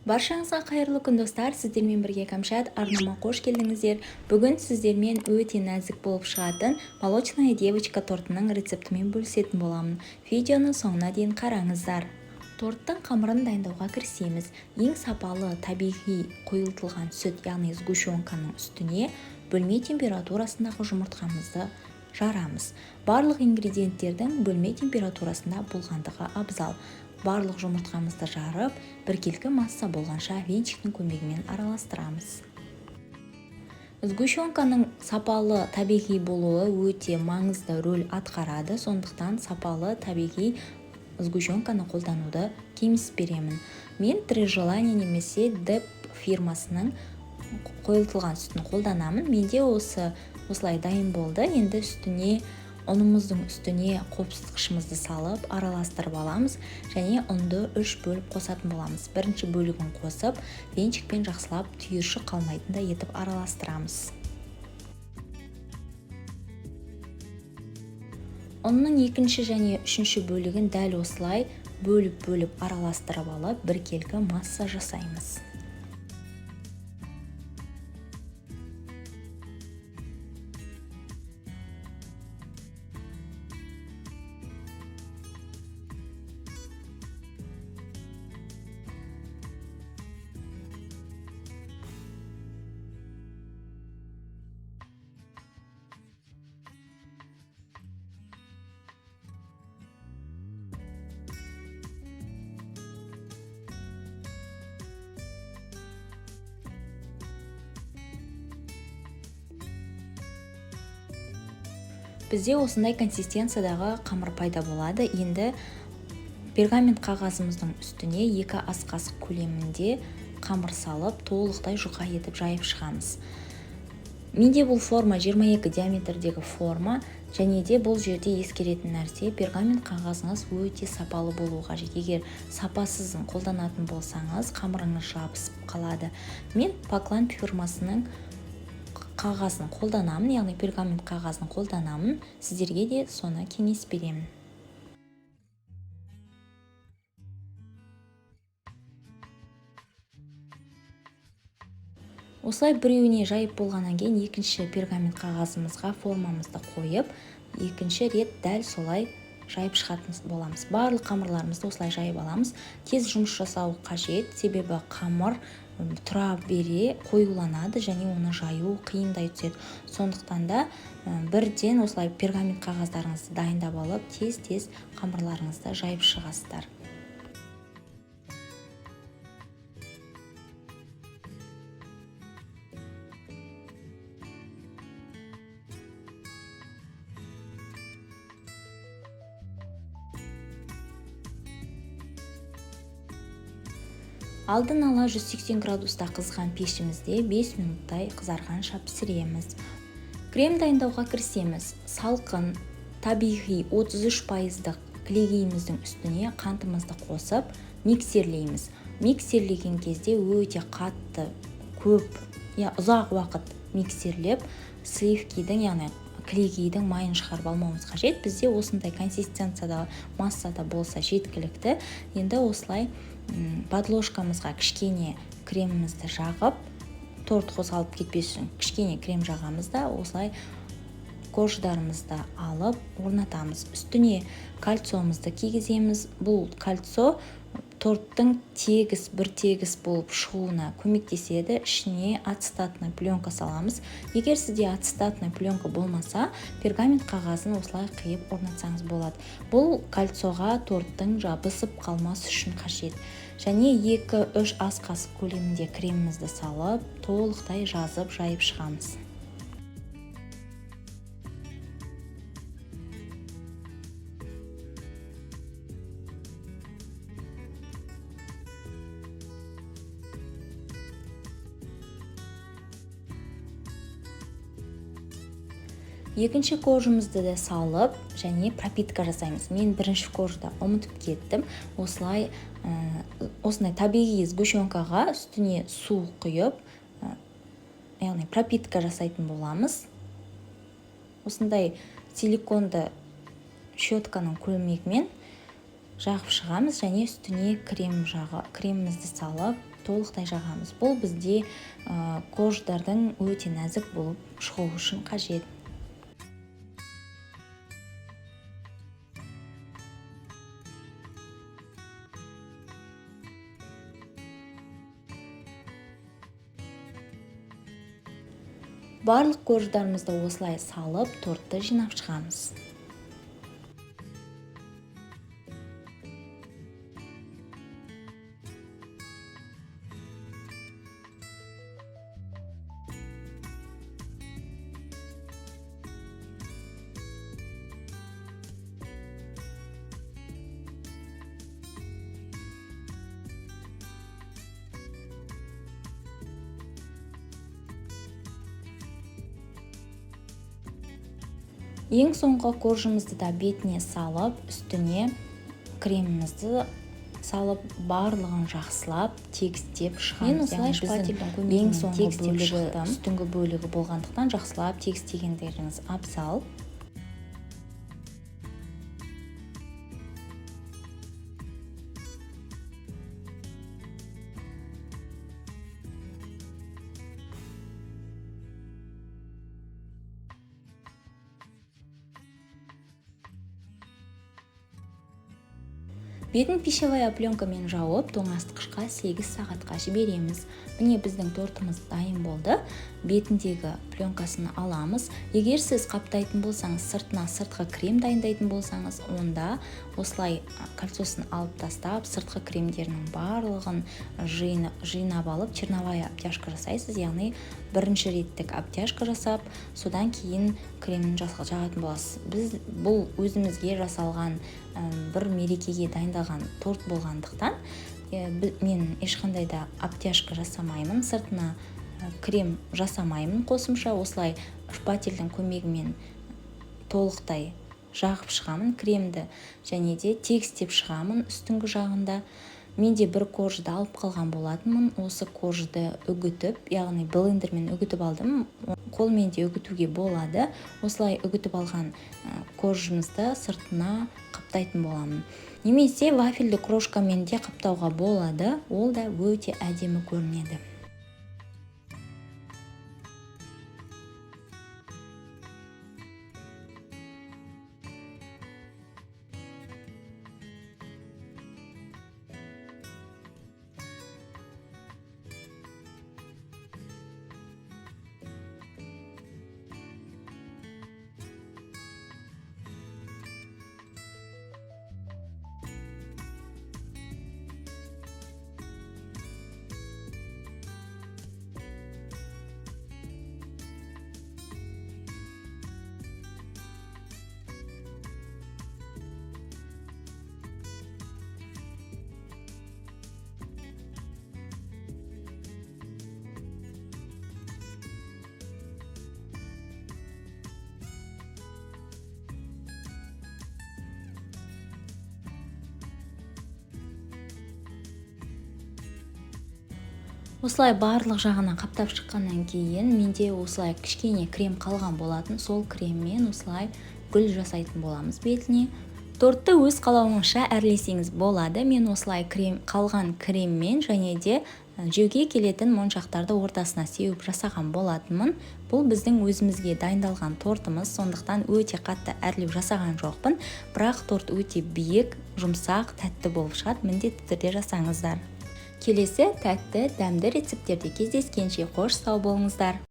Баршаңызға қайырлы күн достар, сіздермен бірге Кәмшат арнама қош келдіңіздер. Бүгін сіздермен өте нәзік болып шығатын молочная девочка тортының рецептімен бөлісетін боламын. Видеоны соңына дейін қараңыздар. Торттың қамырын дайындауға кірісеміз. Ең сапалы табиғи қойылтылған сүт, яғни сгущенканың үстіне бөлме температурасындағы жұмыртқамызды жарамыз. Барлық ингредиенттердің бөлме температурасында болғандығы абзал. Барлық жұмыртқамызды жарып, біркелкі масса болғанша венчиктің көмегімен араластырамыз. Сгущенканың сапалы табиғи болуы өте маңызды рөл атқарады, сондықтан сапалы табиғи сгущенканы қолдануды кеңес беремін. Мен Три желания немесе деп фирмасының қойылтылған сүтін қолданамын. Менде осылай дайын болды. Енді ұнымыздың үстіне қопсытқышымызды салып араластырып аламыз және ұнды 3 бөліп қосатын боламыз. Бірінші бөлігін қосып, венчикпен жақсылап түйіршік қалмайтындай етіп араластырамыз. Ұнның екінші және үшінші бөлігін дәл осылай бөліп араластырып алып, біркелкі масса жасаймыз. Бізде осындай консистенциядағы қамыр пайда болады. Енді пергамент қағазымыздың үстіне 2 ас қасық көлемінде қамыр салып, толықтай жұқа етіп жайып шығамыз. Менде бұл форма 22 диаметрдегі форма, және де бұл жерде ескеретін нәрсе, пергамент қағазыңыз өте сапалы болуы қажет. Егер сапасызын қолданатын болсаңыз, қамырыңыз жабысып қалады. Мен Поклан фирмасының қағазын қолданамын, яғни пергамент қағазын қолданамын. Сіздерге де соны кеңес беремін. Осылай біреуіне жайып болғаннан кейін екінші пергамент қағазымызға формамызды қойып, екінші рет дәл солай жайып шығатын боламыз. Барлық қамырларымызды осылай жайып аламыз. Тез жұмыс жасау қажет, себебі қамыр тұра бере қоюланады және оны жаю қиындай түседі. Сондықтан да бірден осылай пергамент қағаздарыңызды дайындап алып, тез қамырларыңызды жайып шығасыздар. Алдын ала 180 градуста қызған пешімізде 5 минуттай қызарғанша пісіреміз. Крем дайындауға кірісеміз. Салқын, табиғи 33%-дық кілегейіміздің үстіне қантымызды қосып, миксерлейміз. Миксерлеген кезде өте қатты, ұзақ уақыт миксерлеп, сливкидің, яғни кілегейдің майын шығарып алмауымыз қажет. Бізде осындай консистенцияда массада болса жеткілікті. Енді осылай подложкамызға кішкене кремімізді жағып, торт қозғалып кетпес үшін кішкене крем жағамыз да осылай корждарымызды алып орнатамыз. Үстіне кальциомызды кигіземіз. Бұл кальцо торттың бір тегіс болып шығуына көмектеседі. Ішіне ацетатный пленка саламыз. Егер сізде ацетатный пленка болмаса, пергамент қағазын осылай қиып орнатсаңыз болады. Бұл кальцоға торттың жабысып қалмас үшін қажет. Және 2-3 ас қасық көлемінде кремімізді салып, толықтай жазып жайып шығамыз. Екінші коржымызды да салып, және пропитка жасаймыз. Мен бірінші коржда ұмытып кеттім. Осындай табиғи сгущенкаға үстіне су құйып, яғни пропитка жасайтын боламыз. Осындай силиконды щетканың көмегімен жағып шығамыз және үстіне кремімізді салып, толықтай жағамыз. Бұл бізде корждардың өте нәзік болып шығуы үшін қажет. Барлық корждарымызды осылай салып, тортты жинап шығамыз. Ең соңғы коржымызды да бетіне салып, үстіне кремімізді салып, барлығын жақсылап, тегістеп шығамыз. Мен осылай шпательдің көмегімен тегістеп шықтым. Үстіңгі бөлігі болғандықтан жақсылап тегістегендеріңіз абзал. Бетін пищевая пленкамен жауып, тоңазытқышқа 8 сағатқа жібереміз. Міне біздің тортымыз дайын болды. Бетіндегі пленкасын аламыз. Егер сіз қаптайтын болсаңыз, сыртқы крем дайындайтын болсаңыз, онда осылай кольцосын алып тастап, сыртқы кремдерінің барлығын жинап алып, черновая обтяжка жасайсыз. Яғни бірінші реттік обтяжка жасап, содан кейін кремін жағатын боласыз. Біз бұл өзімізге жасалған бір мерекеге дайындалған торт болғандықтан мен ешқандай да обтяжка жасамаймын, сыртына крем жасамаймын. Қосымша осылай шпательдің көмегімен толықтай жағып шығамын кремді, және де тегістеп шығамын үстіңгі жағында. Менде бір коржды алып қалған болатынмын. Осы коржды үгітіп, яғни блендермен үгітіп алдым. Қолмен де үгітуге болады. Осылай үгітіп алған коржымызды сыртына қаптайтын боламын. Немесе вафельді крошкамен де қаптауға болады. Ол да өте әдемі көрінеді. Осылай барлық жағынан қаптап шыққаннан кейін менде осылай кішкене крем қалған болатын. Сол креммен осылай гүл жасайтын боламыз бетіне. Тортты өз қалауыңызша әрлесеңіз болады. Мен осылай қалған креммен және де жеуге келетін моншақтарды ортасына сеуіп жасаған болатынмын. Бұл біздің өзімізге дайындалған тортымыз, сондықтан өте қатты әрлеп жасаған жоқпын. Бірақ торт өте биік, жұмсақ, тәтті болып шығады. Міндетті түрде жасаңыздар. Келесі тәтті, дәмді рецептерде кездескенше қош сау болыңыздар.